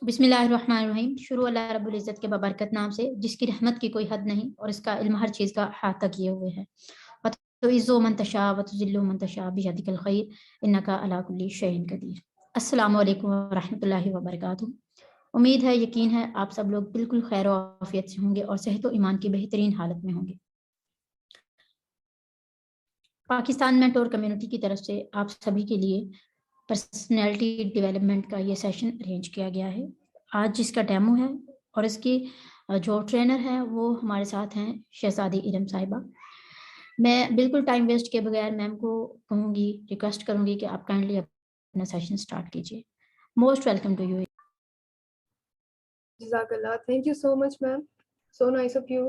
बिस्मिल्लाहिर्रहमानिर्रहीम। शुरू अल्लाह रब्बुल इज़्ज़त के बबरकत नाम से जिसकी रहमत की कोई हद नहीं और इसका इल्म हर चीज़ का अहाता किए हुए है। वतुइज़्ज़ु मन तशा वतुज़िल्लु मन तशा बियदिकल खैर इन्नका अला कुल्लि शैइन कदीर। अस्सलामु अलैकुम व रहमतुल्लाहि व बरकातुहू। उम्मीद है, यकीन है आप सब लोग बिल्कुल खैर और आफियत से होंगे और सेहत और ईमान की बेहतरीन हालत में होंगे। पाकिस्तान मेंटोर कम्युनिटी की तरफ से आप सभी के लिए पर्सनैलिटी डेवलपमेंट का ये सेशन अरेंज किया गया है। आज जिसका डेमो है और इसकी जो ट्रेनर है वो हमारे साथ हैं शहजादी इरम साहिबा। मैं बिल्कुल टाइम वेस्ट के बगैर मैम को कहूँगी, रिक्वेस्ट करूँगी कि आप काइंडली अपना सेशन स्टार्ट कीजिए। Most welcome to you. जज़ाकल्लाह, thank you so much ma'am, so nice of you.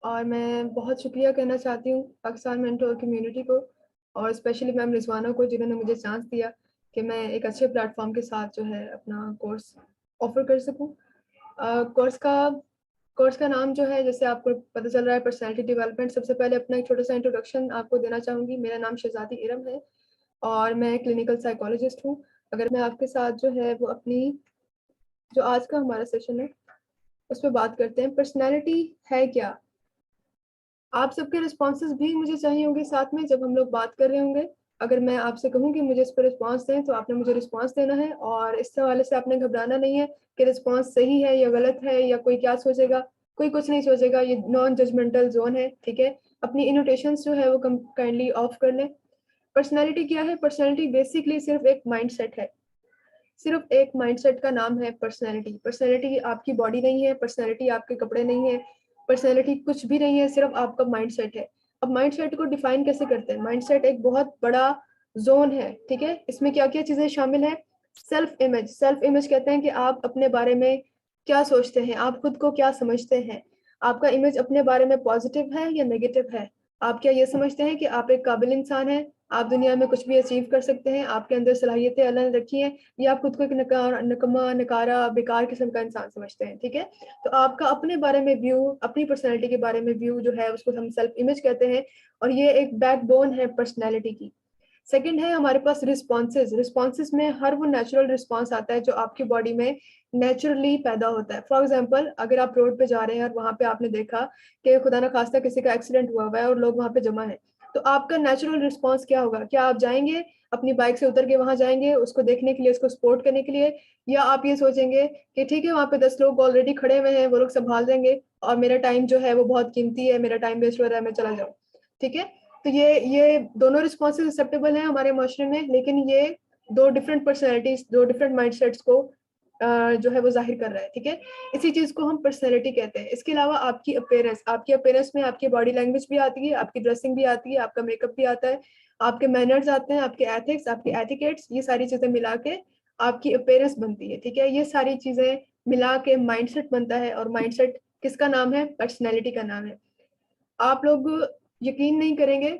और मैं बहुत शुक्रिया कहना चाहती हूँ पाकिस्तान मेंटोर कम्युनिटी को और स्पेशली मैम रिजवाना को, जिन्होंने मुझे चांस दिया कि मैं एक अच्छे प्लेटफॉर्म के साथ जो है अपना कोर्स ऑफर कर सकूँ। कोर्स का नाम जो है, जैसे आपको पता चल रहा है, पर्सनैलिटी डेवलपमेंट। सबसे पहले अपना एक छोटा सा इंट्रोडक्शन आपको देना चाहूँगी। मेरा नाम शहजादी इरम है और मैं क्लिनिकल साइकोलॉजिस्ट हूँ। अगर मैं आपके साथ जो है वो अपनी जो आज का हमारा सेशन है उस पर बात करते हैं। पर्सनैलिटी है क्या? आप सबके रिस्पॉन्सेज भी मुझे चाहिए होंगे साथ में जब हम लोग बात कर रहे होंगे। अगर मैं आपसे कहूँ कि मुझे इस पर रिस्पॉन्स दें तो आपने मुझे रिस्पॉन्स देना है, और इस हवाले से आपने घबराना नहीं है कि रिस्पॉन्स सही है या गलत है या कोई क्या सोचेगा। कोई कुछ नहीं सोचेगा, ये नॉन जजमेंटल जोन है, ठीक है। अपनी इनोटेशंस जो है वो काइंडली ऑफ कर लें। पर्सनैलिटी क्या है? पर्सनैलिटी बेसिकली सिर्फ एक माइंड सेट है। सिर्फ एक माइंडसेट का नाम है पर्सनैलिटी। पर्सनैलिटी आपकी बॉडी नहीं है, पर्सनैलिटी आपके कपड़े नहीं है, पर्सनैलिटी कुछ भी नहीं है, सिर्फ आपका माइंडसेट है। अब माइंडसेट को डिफाइन कैसे करते हैं? माइंडसेट एक बहुत बड़ा जोन है, ठीक है। इसमें क्या क्या चीजें शामिल है? Self image. सेल्फ इमेज कहते हैं कि आप अपने बारे में क्या सोचते हैं, आप खुद को क्या समझते हैं। आपका इमेज अपने बारे में पॉजिटिव है या नेगेटिव है? आप क्या ये समझते हैं कि आप एक काबिल इंसान हैं, आप दुनिया में कुछ भी अचीव कर सकते हैं, आपके अंदर सलाहियतें अल्लाह ने रखी हैं, या आप खुद को एक नकमा, नकारा, बेकार किस्म का इंसान समझते हैं, ठीक है। तो आपका अपने बारे में व्यू, अपनी पर्सनैलिटी के बारे में व्यू जो है उसको हम सेल्फ इमेज कहते हैं, और ये एक बैकबोन है पर्सनैलिटी की। सेकंड है हमारे पास रिस्पॉन्सेज। रिस्पॉन्सेज में हर वो नेचुरल रिस्पॉन्स आता है जो आपकी बॉडी में नेचुरली पैदा होता है। फॉर एग्जाम्पल, अगर आप रोड पे जा रहे हैं और वहां पे आपने देखा कि खुदा ना खास्ता किसी का एक्सीडेंट हुआ हुआ है और लोग वहां पे जमा है, तो आपका नेचुरल रिस्पॉन्स क्या होगा? क्या आप जाएंगे, अपनी बाइक से उतर के वहां जाएंगे उसको देखने के लिए, उसको सपोर्ट करने के लिए, या आप ये सोचेंगे कि ठीक है वहां पे 10 लोग ऑलरेडी खड़े हुए हैं, वो लोग संभाल देंगे और मेरा टाइम जो है वो बहुत कीमती है, मेरा टाइम वेस्ट हो रहा है, मैं चला जाऊँ, ठीक है। तो ये दोनों रिस्पॉन्सेज एक्सेप्टेबल हैं हमारे माशरे में, लेकिन ये दो डिफरेंट पर्सनैलिटीज, दो डिफरेंट माइंडसेट्स को जो है वो जाहिर कर रहा है, ठीक है। इसी चीज को हम पर्सनैलिटी कहते हैं। इसके अलावा आपकी अपेयरेंस में आपकी बॉडी लैंग्वेज भी आती है, आपकी ड्रेसिंग भी आती है, आपका मेकअप भी आता है, आपके मैनर्स आते हैं, आपके एथिक्स, आपके एथिकेट्स, ये सारी चीजें मिला के आपकी अपेयरेंस बनती है, ठीक है। ये सारी चीजें मिला के माइंडसेट बनता है, और माइंडसेट किसका नाम है? पर्सनैलिटी का नाम है। आप लोग यकीन नहीं करेंगे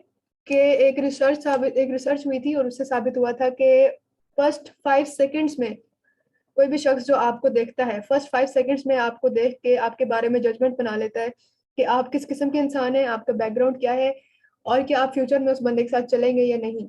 कि एक रिसर्च हुई थी और उससे साबित हुआ था कि फर्स्ट 5 सेकंड्स में कोई भी शख्स जो आपको देखता है, फर्स्ट 5 सेकंड्स में आपको देख के आपके बारे में जजमेंट बना लेता है कि आप किस किस्म के इंसान हैं, आपका बैकग्राउंड क्या है, और क्या आप फ्यूचर में उस बंदे के साथ चलेंगे या नहीं,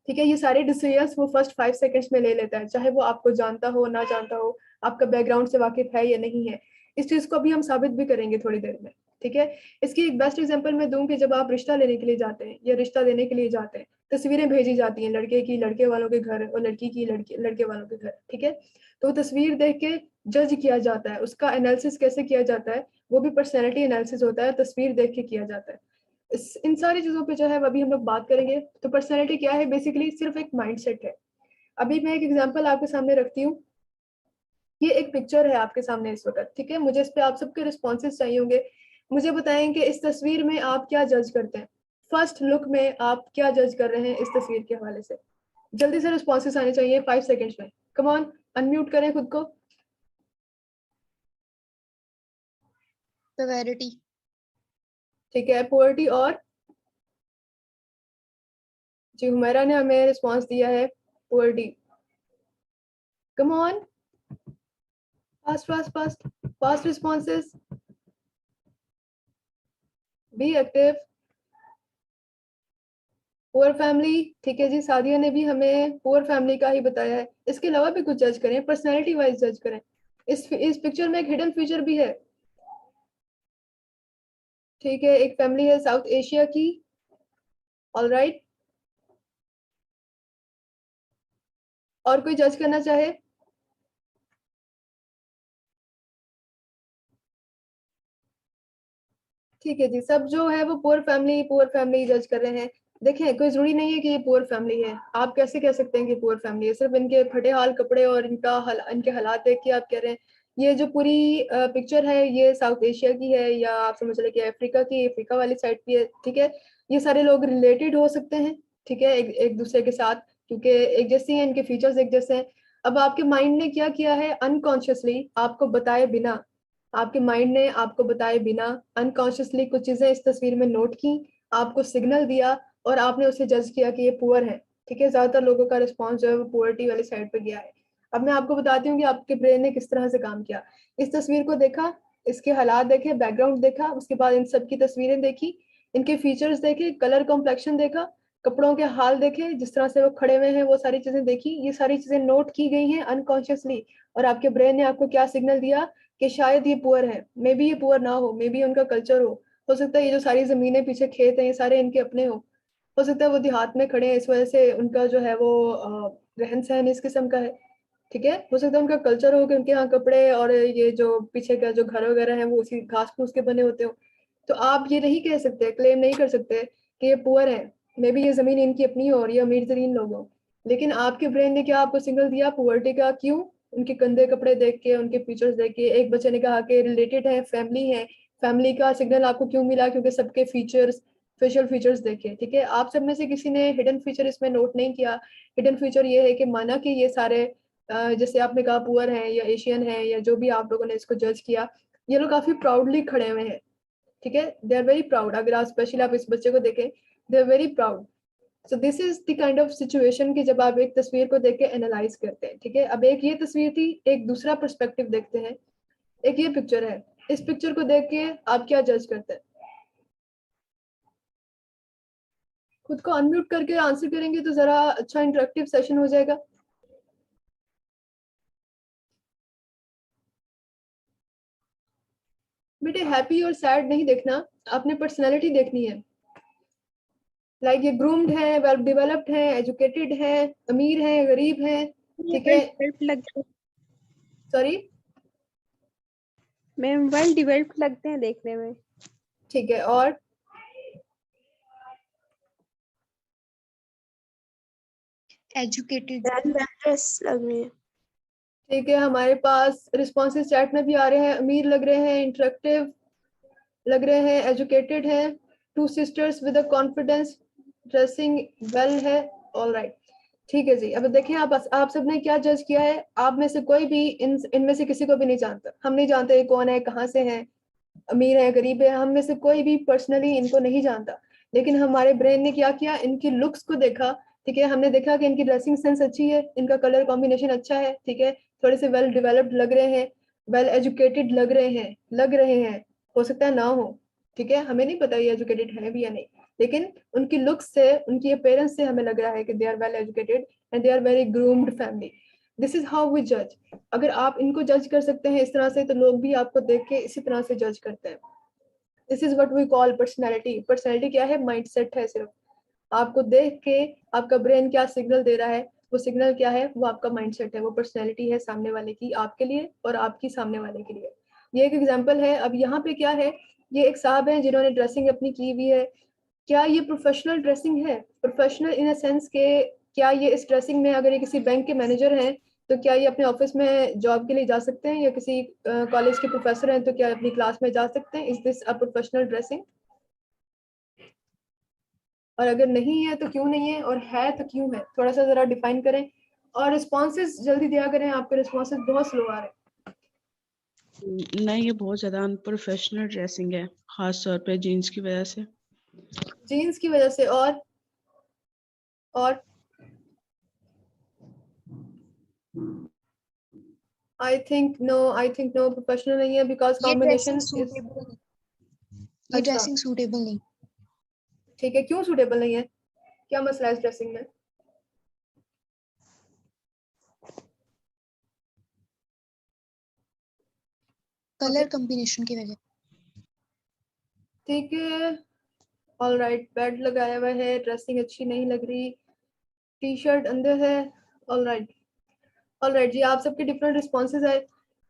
ठीक है। ये सारे डिसीजंस वो फर्स्ट 5 सेकंड्स में ले लेता है, चाहे वो आपको जानता हो ना जानता हो, आपका बैकग्राउंड से वाकिफ है या नहीं है। इस चीज को अभी हम साबित भी करेंगे थोड़ी देर में, ठीक है। इसकी एक बेस्ट एग्जांपल मैं दूं कि जब आप रिश्ता लेने के लिए जाते हैं या रिश्ता देने के लिए जाते हैं, तस्वीरें भेजी जाती हैं, लड़के की लड़के वालों के घर और लड़की की लड़के वालों के घर, ठीक है। तो तस्वीर देख के जज किया जाता है, उसका एनालिसिस कैसे किया जाता है? वो भी पर्सनैलिटी एनालिसिस होता है, तस्वीर देख के किया जाता है। इन सारी चीजों पे जो है अभी हम लोग बात करेंगे। तो पर्सनैलिटी क्या है? बेसिकली सिर्फ एक माइंडसेट है। अभी मैं एक एग्जांपल आपके सामने रखती हूँ। ये एक पिक्चर है आपके सामने इस वक्त, ठीक है। मुझे इस पे आप सबके रिस्पॉन्सेज चाहिए होंगे। मुझे बताएं कि इस तस्वीर में आप क्या जज करते हैं। फर्स्ट लुक में आप क्या जज कर रहे हैं इस तस्वीर के हवाले से? जल्दी से रिस्पॉन्सेज आने चाहिए 5 सेकेंड्स में। कम ऑन, अनम्यूट करें खुद को। सेवेरिटी। ठीक है, पुअर्टी। और जी हुमैरा ने हमें रिस्पॉन्स दिया है poverty. Come on, fast fast fast fast responses, be active. Poor family, ठीक है जी। सादिया ने भी हमें पुअर फैमिली का ही बताया है। इसके अलावा भी कुछ जज करें, पर्सनैलिटी वाइज जज करें। इस पिक्चर में एक हिडन फीचर भी है, ठीक है। एक फैमिली है साउथ एशिया की, ऑलराइट। और कोई जज करना चाहे? ठीक है जी, सब जो है वो पुअर फैमिली जज कर रहे हैं। देखें, कोई जरूरी नहीं है कि ये पुअर फैमिली है। आप कैसे कह सकते हैं कि पुअर फैमिली है? सिर्फ इनके फटे हाल कपड़े और इनके हालात देख के आप कह रहे हैं? ये जो पूरी पिक्चर है ये साउथ एशिया की है, या आप समझ रहे कि अफ्रीका वाली साइड की है, ठीक है। ये सारे लोग रिलेटेड हो सकते हैं, ठीक है, एक दूसरे के साथ, क्योंकि एक जैसी हैं, इनके फीचर्स एक जैसे हैं। अब आपके माइंड ने क्या किया है, अनकॉन्शियसली आपको बताए बिना, आपके माइंड ने आपको बताए बिना अनकॉन्शियसली कुछ चीजें इस तस्वीर में नोट की, आपको सिग्नल दिया और आपने उसे जज किया कि ये पुअर है, ठीक है। ज्यादातर लोगों का रिस्पॉन्स जो है वो पुअर्टी वाली साइड पे गया है। अब मैं आपको बताती हूँ कि आपके ब्रेन ने किस तरह से काम किया। इस तस्वीर को देखा, इसके हालात देखे, बैकग्राउंड देखा, उसके बाद इन सब की तस्वीरें देखी, इनके फीचर्स देखे, कलर कॉम्प्लेक्शन देखा, कपड़ों के हाल देखे, जिस तरह से वो खड़े हुए हैं वो सारी चीजें देखी, ये सारी चीजें नोट की गई हैं अनकॉन्शियसली। और आपके ब्रेन ने आपको क्या सिग्नल दिया कि शायद ये पुअर है, मे बी ये पुअर ना हो, मे बी उनका कल्चर हो सकता है ये जो सारी जमीनें पीछे खेत हैं ये सारे इनके अपने हो सकता है वो देहात में खड़े हैं, इस वजह से उनका जो है वो रहन सहन इस किस्म का है, ठीक है। हो सकता है उनका कल्चर हो कि उनके यहाँ कपड़े और ये जो पीछे का जो घर वगैरह है वो उसी घास फूस के बने होते हो। तो आप ये नहीं कह सकते, क्लेम नहीं कर सकते कि ये पुअर है, मे बी ये जमीन इनकी अपनी हो और ये अमीर तरीन लोग हो। लेकिन आपके ब्रेन ने क्या आपको सिग्नल दिया पुअर्टी का? क्यों? उनके गंदे कपड़े देख के, उनके फीचर्स देख के। एक बच्चे ने कहा कि रिलेटेड है, फैमिली है। फैमिली का सिग्नल आपको क्यों मिला? क्योंकि सबके फीचर्स, फेशियल फीचर्स देखे, ठीक है। आप सब में से किसी ने हिडन फीचर इसमें नोट नहीं किया। हिडन फीचर ये है कि माना कि ये सारे जैसे आपने कहा पुअर हैं या एशियन हैं या जो भी आप लोगों ने इसको जज किया, ये लोग काफी प्राउडली खड़े हुए हैं, ठीक है। They are very proud. अगर आप स्पेशली आप इस बच्चे को देखें, they are very proud. So this is the kind of situation कि जब आप एक तस्वीर को देख के एनालाइज करते हैं, ठीक है। अब एक ये तस्वीर थी, एक दूसरा पर्सपेक्टिव देखते हैं। एक ये पिक्चर है, इस पिक्चर को देख के आप क्या जज करते हैं? खुद को अनम्यूट करके आंसर करेंगे तो जरा अच्छा इंटरेक्टिव सेशन हो जाएगा। बेटे हैप्पी और सैड नहीं देखना, आपने पर्सनैलिटी देखनी है। लाइक ये ग्रूम्ड है, वेल डेवलप्ड है, एजुकेटेड है, अमीर है, गरीब है, ठीक है। सॉरी मैम, वेल डेवलप्ड लगते हैं देखने में। ठीक है, और एजुकेटेड लग रही है। ठीक है, हमारे पास रिस्पॉन्सेज चैट में भी आ रहे हैं। अमीर लग रहे हैं, इंटरेक्टिव लग रहे हैं, एजुकेटेड है, two sisters with a confidence, dressing well है, ऑल राइट। ठीक है जी। अब देखिए आप सबने क्या जज किया है। आप में से कोई भी इनमें से किसी को भी नहीं जानता। हम नहीं जानते ये कौन है, कहाँ से है, अमीर है, गरीब है। हम में से कोई भी पर्सनली इनको नहीं जानता। लेकिन हमारे ब्रेन ने क्या किया, इनकी लुक्स को देखा, ठीक है। हमने देखा कि इनकी ड्रेसिंग सेंस अच्छी है, इनका कलर कॉम्बिनेशन अच्छा है, ठीक है। थोड़े से वेल डेवलप्ड लग रहे हैं, वेल एजुकेटेड लग रहे हैं। हो सकता है ना हो, ठीक है, हमें नहीं पता ये एजुकेटेड है भी या नहीं। लेकिन उनकी लुक्स से, उनकी अपेयरेंस से हमें लग रहा है कि they are well educated and they are very groomed family. This is how we जज। अगर आप इनको जज कर सकते हैं इस तरह से, तो लोग भी आपको देख के इसी तरह से जज करते हैं। This is what we call personality. Personality क्या है? माइंडसेट है सिर्फ। आपको देख के आपका ब्रेन क्या सिग्नल दे रहा है, वो सिग्नल क्या है? वो आपका माइंडसेट है, वो पर्सनैलिटी है सामने वाले की, आपके लिए और आपकी सामने वाले के लिए। ये एक एग्जाम्पल है। अब यहाँ पे क्या है, ये एक साहब हैं जिन्होंने ड्रेसिंग अपनी की हुई है। क्या ये प्रोफेशनल ड्रेसिंग है? प्रोफेशनल इन अ सेंस के, क्या ये इस ड्रेसिंग में, अगर ये किसी बैंक के मैनेजर हैं तो क्या ये अपने ऑफिस में जॉब के लिए जा सकते हैं, या किसी कॉलेज के प्रोफेसर हैं तो क्या अपनी क्लास में जा सकते हैं? Is this a professional dressing? और अगर नहीं है तो क्यों नहीं है, और है तो क्यों है? थोड़ा सा जरा डिफाइन करें। और रिस्पॉन्सेज जल्दी दिया करें, आपके रिस्पॉन्सेज बहुत स्लो आ रहे हैं। नहीं, ये बहुत ज़्यादा अनप्रोफेशनल ड्रेसिंग है, खास तौर पे जीन्स की वजह से। जीन्स की वजह से? और आई थिंक नो प्रोफेशनल नहीं है, बिकॉज ये कॉम्बिनेशन ड्रेसिंग इज, सूटेबल नहीं, ये अच्छा ड्रेसिंग सूटेबल नहीं। ठीक है। क्यों सूटेबल नहीं है? क्या मसला है इस ड्रेसिंग में? कलर कॉम्बिनेशन की वजह। ठीक है, ऑल राइट। बेड लगाया हुआ है, ड्रेसिंग अच्छी नहीं लग रही, टी शर्ट अंदर है। ऑल राइट जी, आप सबके डिफरेंट रिस्पॉन्सेज है।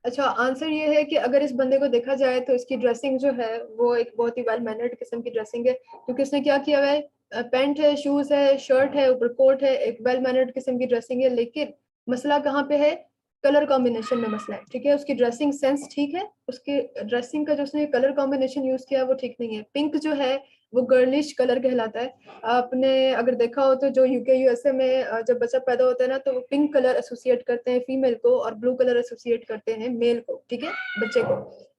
अच्छा, आंसर ये है कि अगर इस बंदे को देखा जाए तो इसकी ड्रेसिंग जो है वो एक बहुत ही वेल मैनर्ड किस्म की ड्रेसिंग है, क्योंकि इसने क्या किया हुआ है, पैंट है, शूज है, शर्ट है, ऊपर कोट है, एक वेल मैनर्ड किस्म की ड्रेसिंग है। लेकिन मसला कहाँ पे है, कलर कॉम्बिनेशन में मसला है। ठीक है, उसकी ड्रेसिंग सेंस ठीक है, उसके ड्रेसिंग का जो उसने कलर कॉम्बिनेशन यूज किया है वो ठीक नहीं है। पिंक जो है वो गर्लिश कलर कहलाता है। आपने अगर देखा हो तो जो यूके यूएसए में जब बच्चा पैदा होता है ना, तो वो पिंक कलर एसोसिएट करते हैं फीमेल को और ब्लू कलर एसोसिएट करते हैं मेल को। ठीक है, बच्चे को,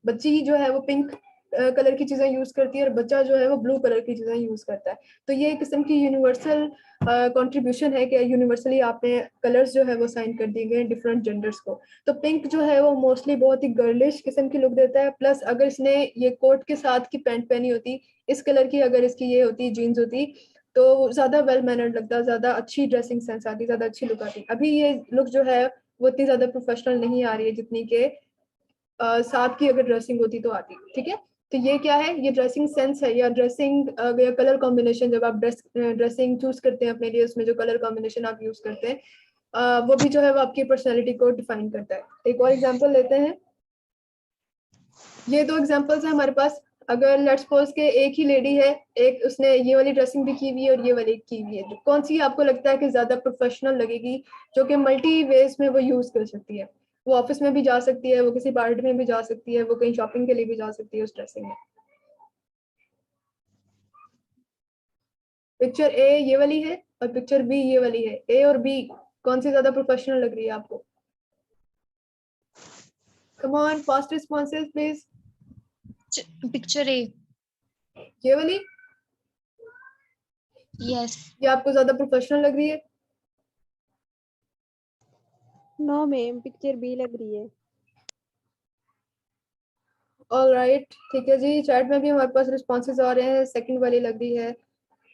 बच्ची जो है वो पिंक कलर की चीजें यूज करती है और बच्चा जो है वो ब्लू कलर की चीजें यूज करता है। तो ये एक किस्म की यूनिवर्सल कंट्रीब्यूशन है कि यूनिवर्सली आपने कलर्स जो है वो साइन कर दिए गए डिफरेंट जेंडर्स को। तो पिंक जो है वो मोस्टली बहुत ही गर्लिश किस्म की लुक देता है। प्लस अगर इसने ये कोट के साथ की पैंट पहनी होती, इस कलर की अगर इसकी ये होती जीन्स होती, तो ज्यादा वेल मैनर्ड लगता, ज्यादा अच्छी ड्रेसिंग सेंस आती, ज्यादा अच्छी लुक आती। अभी ये लुक जो है वो इतनी ज्यादा प्रोफेशनल नहीं आ रही है जितनी के साथ की अगर ड्रेसिंग होती तो आती। ठीक है, तो ये क्या है, ये ड्रेसिंग सेंस है या ड्रेसिंग या कलर कॉम्बिनेशन। जब आप ड्रेसिंग चूज करते हैं अपने लिए, उसमें जो कलर कॉम्बिनेशन आप यूज करते हैं वो भी जो है वो आपकी पर्सनैलिटी को डिफाइन करता है। एक और एग्जाम्पल लेते हैं, ये दो एग्जाम्पल्स है हमारे पास। अगर लेट्स सपोज के एक ही लेडी है, एक उसने ये वाली ड्रेसिंग भी की हुई है और ये वाली की हुई है, तो कौन सी आपको लगता है कि ज्यादा प्रोफेशनल लगेगी, जो कि मल्टी वेज में वो यूज कर सकती है? वो ऑफिस में भी जा सकती है, वो किसी पार्टी में भी जा सकती है, वो कहीं शॉपिंग के लिए भी जा सकती है उस ड्रेसिंग में। पिक्चर ए ये वाली है और पिक्चर बी ये वाली है। ए और बी कौन सी ज्यादा प्रोफेशनल लग रही है आपको? Come on, fast responses please. Picture A. ये वाली, यस। ये आपको ज्यादा प्रोफेशनल लग रही है? नो मैम, पिक्चर बी लग रही है। ऑल राइट, ठीक है जी, चैट में भी हमारे पास रिस्पॉन्सेज आ रहे हैं, सेकंड वाली लग रही है।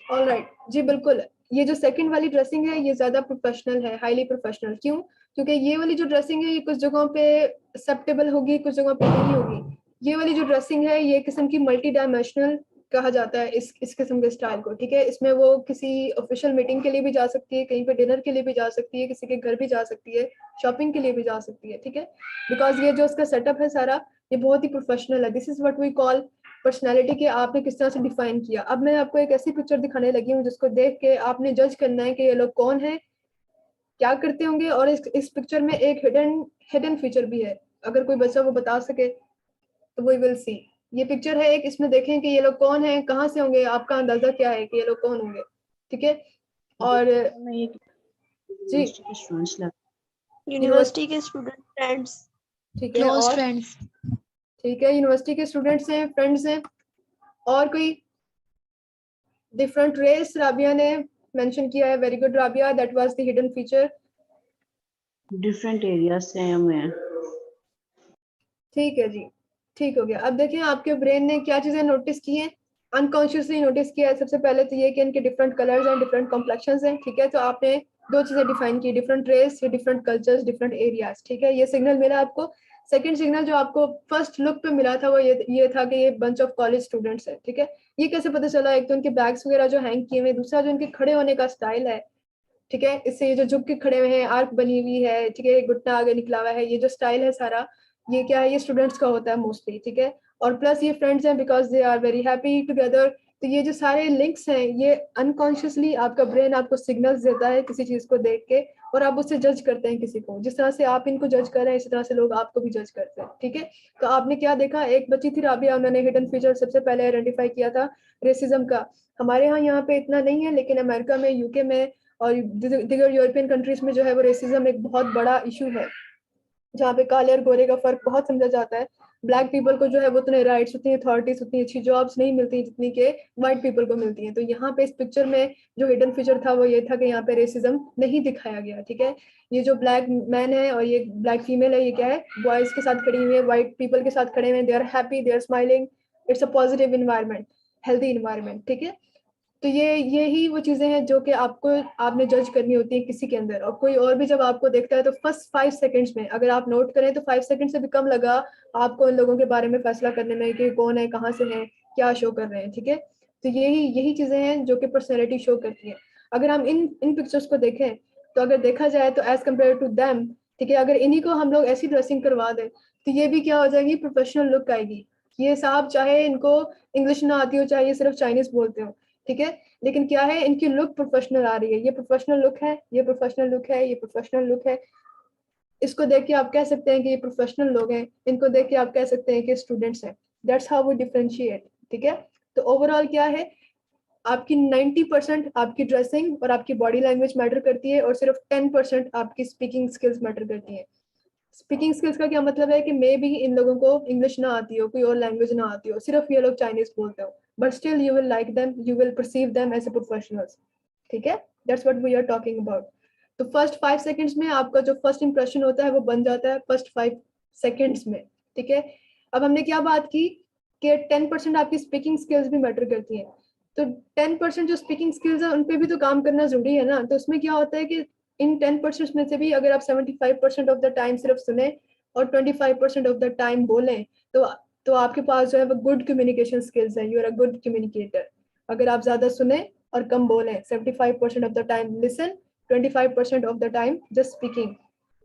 ऑल राइट जी, बिल्कुल ये जो सेकंड वाली ड्रेसिंग है ये ज्यादा प्रोफेशनल है, हाईली प्रोफेशनल। क्यों? क्योंकि ये वाली जो ड्रेसिंग है ये कुछ जगहों पे एक्सेप्टेबल होगी, कुछ जगहों पे नहीं होगी। ये वाली जो ड्रेसिंग है ये किस्म की मल्टी डायमेंशनल कहा जाता है इस किस्म के स्टाइल को। ठीक है, इसमें वो किसी ऑफिशियल मीटिंग के लिए भी जा सकती है, कहीं पे डिनर के लिए भी जा सकती है, किसी के घर भी जा सकती है, शॉपिंग के लिए भी जा सकती है। ठीक है, बिकॉज ये जो उसका सेटअप है सारा ये बहुत ही प्रोफेशनल है। This is what we call personality के आपने किस तरह से डिफाइन किया। अब मैं आपको एक ऐसी पिक्चर दिखाने लगी हूँ जिसको देख के आपने जज करना है कि ये लोग कौन है, क्या करते होंगे। और इस पिक्चर में एक हिडन फीचर भी है, अगर कोई बच्चा वो बता सके तो वी विल सी। ये पिक्चर है एक, इसमें देखें कि ये लोग कौन है, कहाँ से होंगे, आपका अंदाजा क्या है कि ये लोग कौन होंगे? ठीक है, और मैं ये जी यूनिवर्सिटी के स्टूडेंट्स लग यूनिवर्सिटी के स्टूडेंट फ्रेंड्स। ठीक है, क्लोज और फ्रेंड्स। ठीक है, यूनिवर्सिटी के स्टूडेंट्स हैं, फ्रेंड्स हैं। और कोई डिफरेंट रेस राबिया ने मेंशन किया है, very good Rabia, that was the hidden feature. Different areas से हैं मैं। ठीक है जी, ठीक हो गया। अब देखें आपके ब्रेन ने क्या चीजें नोटिस की हैं, अनकॉन्शियसली नोटिस किया है। सबसे पहले तो ये कि इनके डिफरेंट कलर्स हैं, डिफरेंट कॉम्प्लेक्शंस हैं। ठीक है, तो आपने दो चीजें डिफाइन की, different race, different cultures, different areas. ठीक है, ये सिग्नल मिला आपको। सेकंड सिग्नल जो आपको फर्स्ट लुक पे मिला था वो ये था कि ये बंच ऑफ कॉलेज स्टूडेंट्स है। ठीक है, ये कैसे पता चला? एक तो उनके बैग्स वगैरह जो हैंग किए हुए, दूसरा जो उनके खड़े होने का स्टाइल है। ठीक है, इससे ये जो झुक के खड़े हुए हैं, आर्क बनी हुई है, ठीक है, घुटना आगे निकला हुआ है, ये जो स्टाइल है सारा, ये क्या है, ये स्टूडेंट्स का होता है मोस्टली। ठीक है, और प्लस ये फ्रेंड्स हैं because they are very happy together. तो ये जो सारे लिंक्स हैं ये अनकॉन्शियसली आपका ब्रेन आपको सिग्नल्स देता है किसी चीज को देख के, और आप उससे जज करते हैं किसी को। जिस तरह से आप इनको जज कर रहे हैं इसी तरह से लोग आपको भी जज करते हैं। ठीक है, तो आपने क्या देखा, एक बच्ची थी राबिया, उन्होंने हिडन फीचर सबसे पहले आइडेंटिफाई किया था रेसिज्म का। हमारे यहाँ पे इतना नहीं है, लेकिन अमेरिका में, यूके में और दिगर यूरोपियन कंट्रीज में जो है वो रेसिज्म एक बहुत बड़ा इशू है, जहाँ पे काले और गोरे का फर्क बहुत समझा जाता है। ब्लैक पीपल को जो है वो उतने राइट्स, उतनी अथॉरिटीज, उतनी अच्छी जॉब्स नहीं मिलती जितनी के व्हाइट पीपल को मिलती हैं। तो यहाँ पे इस पिक्चर में जो हिडन फीचर था वो ये था कि यहाँ पे रेसिज्म नहीं दिखाया गया। ठीक है, ये जो ब्लैक मैन है और ये ब्लैक फीमेल है, ये क्या है, बॉयज के साथ खड़ी हुई है, व्हाइट पीपल के साथ खड़े हुए हैं, they are happy, they are smiling, it's a positive environment, healthy environment. ठीक है, तो यही वो चीजें हैं जो कि आपने जज करनी होती है किसी के अंदर। और कोई और भी जब आपको देखता है तो फर्स्ट 5 सेकंड्स में अगर आप नोट करें तो 5 सेकंड से भी कम लगा आपको उन लोगों के बारे में फैसला करने में कि कौन है, कहाँ से है, क्या शो कर रहे हैं। ठीक है, तो यही चीजें हैं जो कि पर्सनैलिटी शो करती है। अगर हम इन पिक्चर्स को देखें तो अगर देखा जाए तो एज कम्पेयर टू दैम, ठीक है, अगर इन्हीं को हम लोग ऐसी ड्रेसिंग करवा दें तो ये भी क्या हो जाएगी, प्रोफेशनल लुक आएगी। ये साहब चाहे इनको इंग्लिश ना आती हो, चाहे ये सिर्फ चाइनीज बोलते हो, ठीक है, लेकिन क्या है, इनकी लुक प्रोफेशनल आ रही है। ये प्रोफेशनल लुक है, ये प्रोफेशनल लुक है, ये प्रोफेशनल लुक है। इसको देख के आप कह सकते हैं कि ये प्रोफेशनल लोग हैं, इनको देख के आप कह सकते हैं कि स्टूडेंट्स हैं। That's how we differentiate. ठीक है, तो ओवरऑल क्या है, आपकी 90% आपकी ड्रेसिंग और आपकी बॉडी लैंग्वेज मैटर करती है और सिर्फ 10% आपकी स्पीकिंग स्किल्स मैटर करती है। स्पीकिंग स्किल्स का क्या मतलब है कि मे बी इन लोगों को इंग्लिश ना आती हो, कोई और लैंग्वेज ना आती हो, सिर्फ ये लोग चाइनीज बोलते हो, but still you will like them, you will perceive them as a professionals. ठीक है, that's what we are talking about. तो फर्स्ट 5 सेकंड्स में आपका जो फर्स्ट इंप्रेशन होता है वो बन जाता है फर्स्ट 5 सेकंड्स में। ठीक है, अब हमने क्या बात की कि 10% आपकी स्पीकिंग स्किल्स भी मैटर करती हैं। तो 10% जो स्पीकिंग स्किल्स है उन पे भी तो काम करना जरूरी है ना। तो उसमें क्या होता है कि इन 10% में से भी अगर आप 75% ऑफ द टाइम सिर्फ सुने और 25% ऑफ द टाइम बोलें तो आपके पास जो है वो गुड कम्युनिकेशन स्किल्स है, you are a good communicator. अगर आप ज्यादा सुने और कम बोलें, 75% of the time listen, 25% of the time just speaking.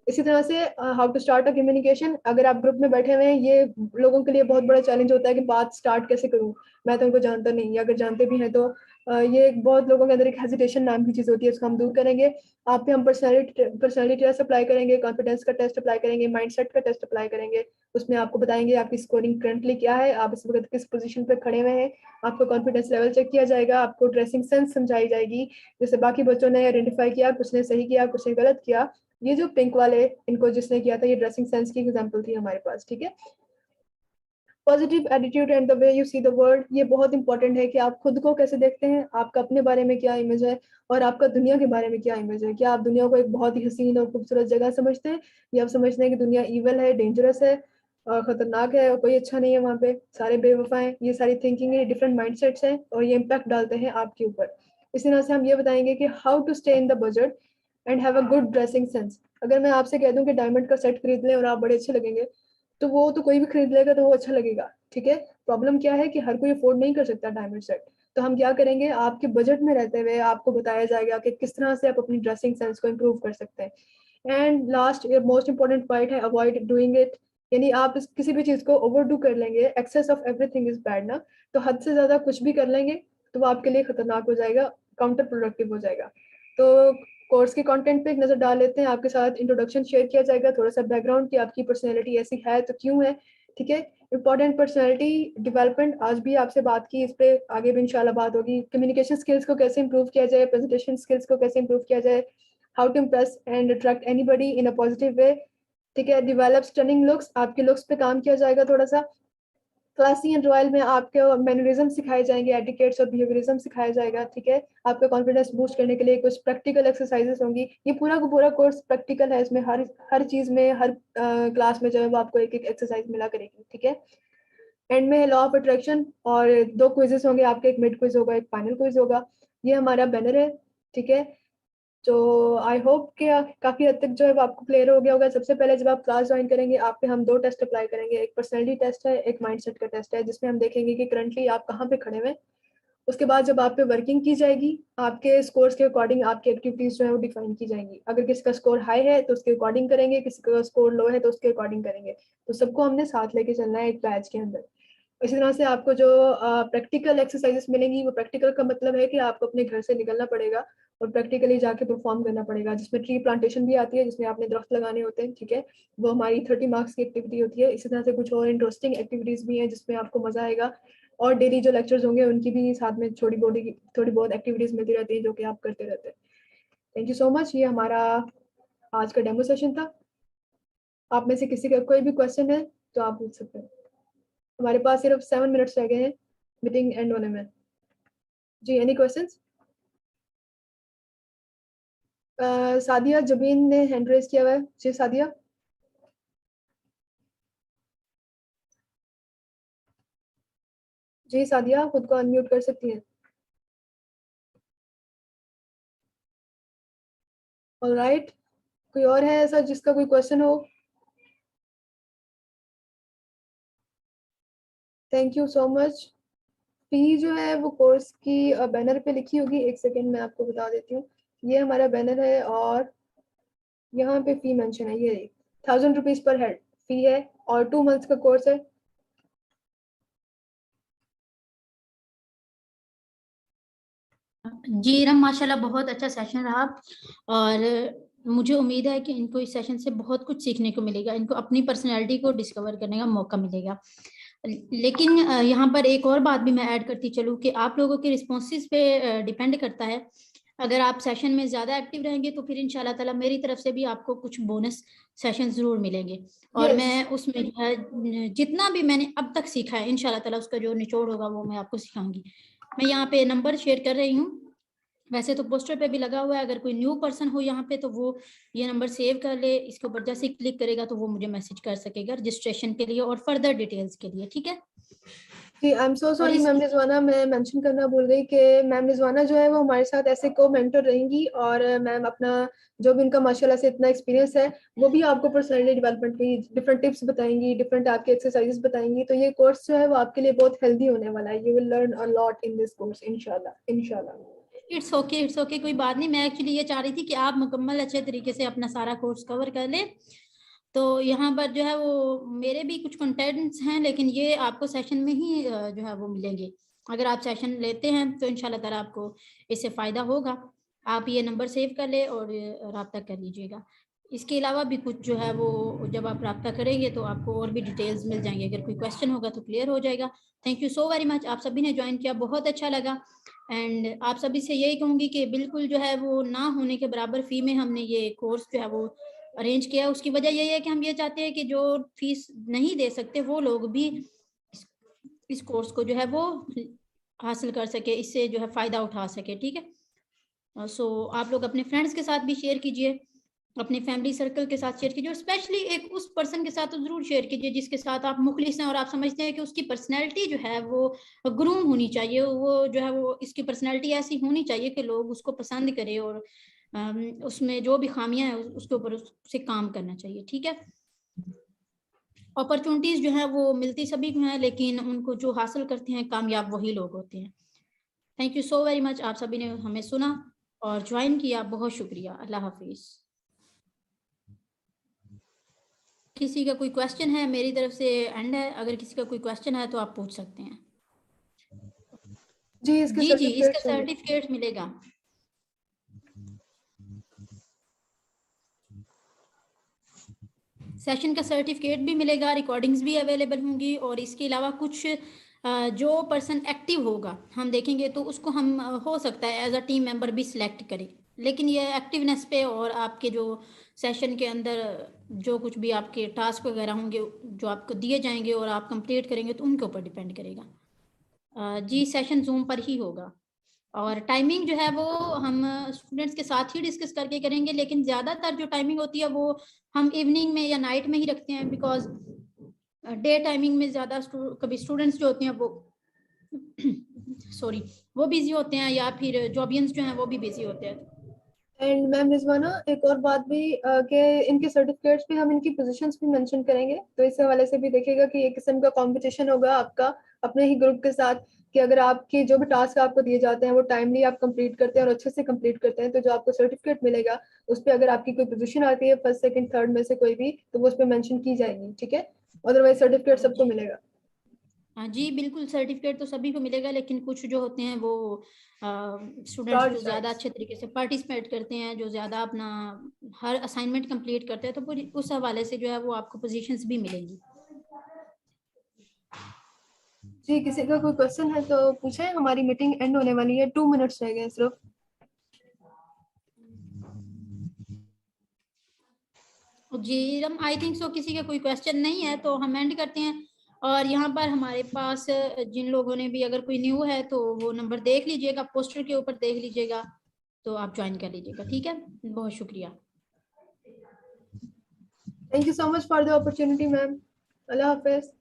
इसी तरह से how to start a communication, अगर आप ग्रुप में बैठे हुए हैं, ये लोगों के लिए बहुत बड़ा चैलेंज होता है कि बात स्टार्ट कैसे करूं, मैं तो उनको जानता नहीं, या अगर जानते भी हैं तो ये बहुत लोगों के अंदर एक हेजिटेशन नाम की चीज होती है, उसको हम दूर करेंगे। आप पे हम पर्सनैलिटी टेस्ट अप्लाई करेंगे, कॉन्फिडेंस का टेस्ट अप्लाई करेंगे, माइंडसेट का टेस्ट अप्लाई करेंगे। उसमें आपको बताएंगे आपकी स्कोरिंग करंटली क्या है, आप इस वक्त किस पोजीशन पे खड़े हुए हैं, आपका कॉन्फिडेंस लेवल चेक किया जाएगा, आपको ड्रेसिंग सेंस समझाई जाएगी, जैसे बाकी बच्चों ने आइडेंटिफाई किया, कुछ ने सही किया, कुछ ने गलत किया। ये जो पिंक वाले इनको जिसने किया था, ये ड्रेसिंग सेंस की एग्जांपल थी हमारे पास। ठीक है, positive attitude and the way you see the world, ये बहुत इंपॉर्टेंट है कि आप खुद को कैसे देखते हैं, आपका अपने बारे में क्या इमेज है और आपका दुनिया के बारे में क्या इमेज है। क्या आप दुनिया को एक बहुत ही हसीन और खूबसूरत जगह समझते हैं, या आप समझते हैं कि दुनिया ईवल है, डेंजरस है और खतरनाक है और कोई अच्छा नहीं है वहाँ पे, सारे बेवफा हैं। ये सारी थिंकिंग है, डिफरेंट माइंडसेट्स हैं और ये इम्पैक्ट डालते हैं आपके ऊपर। इसी तरह से हम ये बताएंगे कि how to stay in the budget and have a good dressing sense. अगर मैं आपसे कह दूं कि डायमंड का सेट खरीद लें और आप बड़े अच्छे लगेंगे, तो वो तो कोई भी खरीद लेगा तो वो अच्छा लगेगा। ठीक है, प्रॉब्लम क्या है कि हर कोई अफोर्ड नहीं कर सकता डायमंड सेट। तो हम क्या करेंगे, आपके बजट में रहते हुए आपको बताया जाएगा कि किस तरह से आप अपनी ड्रेसिंग सेंस को इम्प्रूव कर सकते हैं। And last most important point है अवॉइड डूइंग इट, यानी आप किसी भी चीज को ओवर डू कर लेंगे, excess of everything is bad ना, तो हद से ज्यादा कुछ भी कर लेंगे तो वो आपके लिए खतरनाक हो जाएगा, काउंटर प्रोडक्टिव हो जाएगा। तो कोर्स के कंटेंट पे एक नजर डाल लेते हैं, आपके साथ इंट्रोडक्शन शेयर किया जाएगा, थोड़ा सा बैकग्राउंड कि आपकी पर्सनैलिटी ऐसी है तो क्यों है। ठीक है, इंपॉर्टेंट पर्सनैलिटी डेवलपमेंट, आज भी आपसे बात की, इस पे आगे भी इंशाल्लाह बात होगी। कम्युनिकेशन स्किल्स को कैसे इंप्रूव किया जाए, प्रेजेंटेशन स्किल्स को कैसे इंप्रूव किया जाए, how to impress and attract anybody in a positive way. ठीक है, डेवलप स्टनिंग लुक्स, आपके लुक्स पे काम किया जाएगा थोड़ा सा। क्लासी एंड रॉयल में आपके मैनरिज्म सिखाए जाएंगे, एटिकेट्स और बिहेवियरिज्म सिखाया जाएगा। ठीक है, आपका कॉन्फिडेंस बूस्ट करने के लिए कुछ प्रैक्टिकल एक्सरसाइजेस होंगी। ये पूरा का पूरा कोर्स प्रैक्टिकल है, इसमें हर हर चीज में, हर क्लास में जो है वो आपको एक एक एक्सरसाइज मिला करेगी। ठीक है, एंड में लॉ ऑफ अट्रैक्शन और 2 क्विजेस होंगे आपके, एक मिड क्विज होगा, एक फाइनल क्विज होगा। ये हमारा बैनर है। ठीक है, तो आई होप कि काफी हद तक जो है वो आपको क्लियर हो गया होगा। सबसे पहले जब आप क्लास ज्वाइन करेंगे, आप पे हम 2 टेस्ट अप्लाई करेंगे, एक पर्सनैलिटी टेस्ट है, एक माइंडसेट का टेस्ट है, जिसमें हम देखेंगे कि करंटली आप कहाँ पे खड़े हुए हैं। उसके बाद जब आप पे वर्किंग की जाएगी, आपके स्कोर्स के अकॉर्डिंग आपकी एक्टिविटीज जो है वो डिफाइन की जाएंगी। अगर किसी का स्कोर हाई है तो उसके अकॉर्डिंग करेंगे, किसी का स्कोर लो है तो उसके अकॉर्डिंग करेंगे। तो सबको हमने साथ लेके चलना है एक बैच के अंदर। इसी तरह से आपको जो प्रैक्टिकल एक्सरसाइजेस मिलेंगी, वो प्रैक्टिकल का मतलब है कि आपको अपने घर से निकलना पड़ेगा और प्रैक्टिकली जाके परफॉर्म करना पड़ेगा, जिसमें ट्री प्लांटेशन भी आती है, जिसमें आपने दरख्त लगाने होते हैं। ठीक है, वो हमारी 30 मार्क्स की एक्टिविटी होती है। इसी तरह से कुछ और इंटरेस्टिंग एक्टिविटीज भी हैं जिसमें आपको मजा आएगा, और डेली जो लेक्चर्स होंगे उनकी भी साथ में थोड़ी बहुत एक्टिविटीज मिलती रहती है जो कि आप करते रहते हैं। थैंक यू सो मच, ये हमारा आज का डेमो सेशन था। आप में से किसी का कोई भी क्वेश्चन है तो आप पूछ सकते हैं। हमारे पास सिर्फ 7 मिनट्स रह गए हैं मीटिंग एंड होने में। जी, एनी क्वेश्चंस? सादिया जबीन ने हैंड रेज किया हुआ है। जी सादिया। जी सादिया, खुद को अनम्यूट कर सकती हैं। ऑलराइट, कोई और है ऐसा जिसका कोई क्वेश्चन हो? Thank you so much. Fee जो है वो कोर्स की बैनर पे लिखी होगी, एक सेकेंड मैं आपको बता देती हूँ। ये हमारा बैनर है और यहाँ पे फी मेंशन है, ये 1000 रुपीज पर हेड फी है और 2 मंथ्स का कोर्स है। जी इरम, माशाल्लाह बहुत अच्छा सेशन रहा और मुझे उम्मीद है कि इनको इस सेशन से बहुत कुछ सीखने को मिलेगा, इनको अपनी पर्सनैलिटी को डिस्कवर करने का मौका मिलेगा। लेकिन यहाँ पर एक और बात भी मैं ऐड करती चलूँ कि आप लोगों के रिस्पॉन्सेज पे डिपेंड करता है। अगर आप सेशन में ज़्यादा एक्टिव रहेंगे तो फिर इंशाल्लाह ताला मेरी तरफ से भी आपको कुछ बोनस सेशन ज़रूर मिलेंगे और Yes. मैं उसमें जो है जितना भी मैंने अब तक सीखा है इंशाल्लाह ताला उसका जो निचोड़ होगा वो मैं आपको सिखाऊंगी। मैं यहाँ पे नंबर शेयर कर रही हूँ, वैसे तो पोस्टर पे भी लगा हुआ है, अगर कोई न्यू पर्सन हो यहाँ पे तो वो ये नंबर सेव कर ले, इसके ऊपर जैसे क्लिक करेगा तो वो मुझे मैसेज कर सकेगा रजिस्ट्रेशन के लिए और फर्दर डिटेल्स के लिए, ठीक है? जी I am so sorry ma'am Rizwana, मैं मेंशन करना भूल गई कि मैम रिजवाना जो है वो हमारे साथ ऐसे को मेंटर रहेंगी और मैम अपना जो भी उनका माशाल्लाह से इतना एक्सपीरियंस है वो भी आपको पर्सनैलिटी डेवलपमेंट की डिफरेंट टिप्स बताएंगी, डिफरेंट आपके एक्सरसाइजेस बताएंगी। तो ये कोर्स जो है वो आपके लिए बहुत हेल्दी होने वाला है। You will learn a lot in this course इंशाल्लाह इंशाल्लाह। इट्स ओके, कोई बात नहीं। मैं एक्चुअली ये चाह रही थी कि आप मुकम्मल अच्छे तरीके से अपना सारा कोर्स कवर कर लें। तो यहाँ पर जो है वो मेरे भी कुछ कंटेंट्स हैं लेकिन ये आपको सेशन में ही जो है वो मिलेंगे। अगर आप सेशन लेते हैं तो इंशाल्लाह ताला आपको इससे फ़ायदा होगा। आप ये नंबर सेव कर ले और रब्ता कर लीजिएगा। इसके अलावा भी कुछ जो है वो जब आप रब्ता करेंगे तो आपको और भी डिटेल्स मिल जाएंगे, अगर कोई क्वेश्चन होगा तो क्लियर हो जाएगा। Thank you so very much, आप सभी ने ज्वाइन किया, बहुत अच्छा लगा। एंड आप सभी से यही कहूँगी कि बिल्कुल जो है वो ना होने के बराबर फ़ी में हमने ये कोर्स जो है वो अरेंज किया। उसकी वजह यही है कि हम ये चाहते हैं कि जो फीस नहीं दे सकते वो लोग भी इस कोर्स को जो है वो हासिल कर सके, इससे जो है फ़ायदा उठा सके, ठीक है? सो आप लोग अपने फ्रेंड्स के साथ भी शेयर कीजिए, अपने फैमिली सर्कल के साथ शेयर कीजिए और स्पेशली एक उस पर्सन के साथ तो ज़रूर शेयर कीजिए जिसके साथ आप मुखलिस हैं और आप समझते हैं कि उसकी पर्सनैलिटी जो है वो ग्रूम होनी चाहिए, वो जो है वो इसकी पर्सनैलिटी ऐसी होनी चाहिए कि लोग उसको पसंद करें और उसमें जो भी खामियां हैं उसके ऊपर उससे काम करना चाहिए, ठीक है? अपॉर्चुनिटीज जो है वो मिलती सभी को हैं लेकिन उनको जो हासिल करते हैं कामयाब वही लोग होते हैं। Thank you so very much, आप सभी ने हमें सुना और ज्वाइन किया, बहुत शुक्रिया। अल्लाह हाफिज। किसी का कोई क्वेश्चन है? मेरी तरफ से एंड है, अगर किसी का कोई क्वेश्चन है तो आप पूछ सकते हैं। जी इसके जी इसका सर्टिफिकेट सर्टिफिकेट मिलेगा। सेशन का सर्टिफिकेट भी मिलेगा, रिकॉर्डिंग्स भी अवेलेबल होंगी और इसके अलावा कुछ जो पर्सन एक्टिव होगा हम देखेंगे तो उसको हम हो सकता है एज अ टीम मेंबर भी सिलेक्ट करें, लेकिन ये एक्टिवनेस पे और आपके जो सेशन के अंदर जो कुछ भी आपके टास्क वगैरह होंगे जो आपको दिए जाएंगे और आप कंप्लीट करेंगे तो उनके ऊपर डिपेंड करेगा। जी सेशन जूम पर ही होगा और टाइमिंग जो है वो हम स्टूडेंट्स के साथ ही डिस्कस करके करेंगे, लेकिन ज़्यादातर जो टाइमिंग होती है वो हम इवनिंग में या नाइट में ही रखते हैं, बिकॉज डे टाइमिंग में ज़्यादा कभी स्टूडेंट्स जो होते हैं वो सॉरी वो बिजी होते हैं या फिर जॉबियंस जो हैं वो भी बिजी होते हैं। एंड मैम रिजवाना एक और बात भी कि इनके सर्टिफिकेट्स पे हम इनकी पोजीशंस भी मेंशन करेंगे, तो इस हवाले से भी देखिएगा कि एक किस्म का कंपटीशन होगा आपका अपने ही ग्रुप के साथ कि अगर आपके जो भी टास्क आपको दिए जाते हैं वो टाइमली आप कंप्लीट करते हैं और अच्छे से कंप्लीट करते हैं तो जो आपको सर्टिफिकेट मिलेगा उस पर अगर आपकी कोई पोजीशन आती है फर्स्ट सेकंड थर्ड में से कोई भी तो वो उस पर मेंशन की जाएगी, ठीक है? अदरवाइज सर्टिफिकेट सबको मिलेगा। हाँ जी बिल्कुल, सर्टिफिकेट तो सभी को मिलेगा लेकिन कुछ जो होते हैं वो स्टूडेंट्स जो ज़्यादा अच्छे तरीके से पार्टिसिपेट करते हैं, जो ज़्यादा अपना हर असाइनमेंट कंप्लीट करते हैं तो उस हवाले से जो है वो आपको पोजीशंस भी मिलेंगी। जी किसी का कोई क्वेश्चन है तो पूछें, हमारी मीटिंग एंड होने वाली है, 2 मिनट्स रह गए सिर्फ। जी आई थिंक सो किसी का कोई क्वेश्चन नहीं है तो हम एंड करते हैं। और यहाँ पर हमारे पास जिन लोगों ने भी अगर कोई न्यू है तो वो नंबर देख लीजिएगा, पोस्टर के ऊपर देख लीजिएगा तो आप ज्वाइन कर लीजिएगा, ठीक है? बहुत शुक्रिया। Thank you so much for the opportunity ma'am. Allah Hafiz.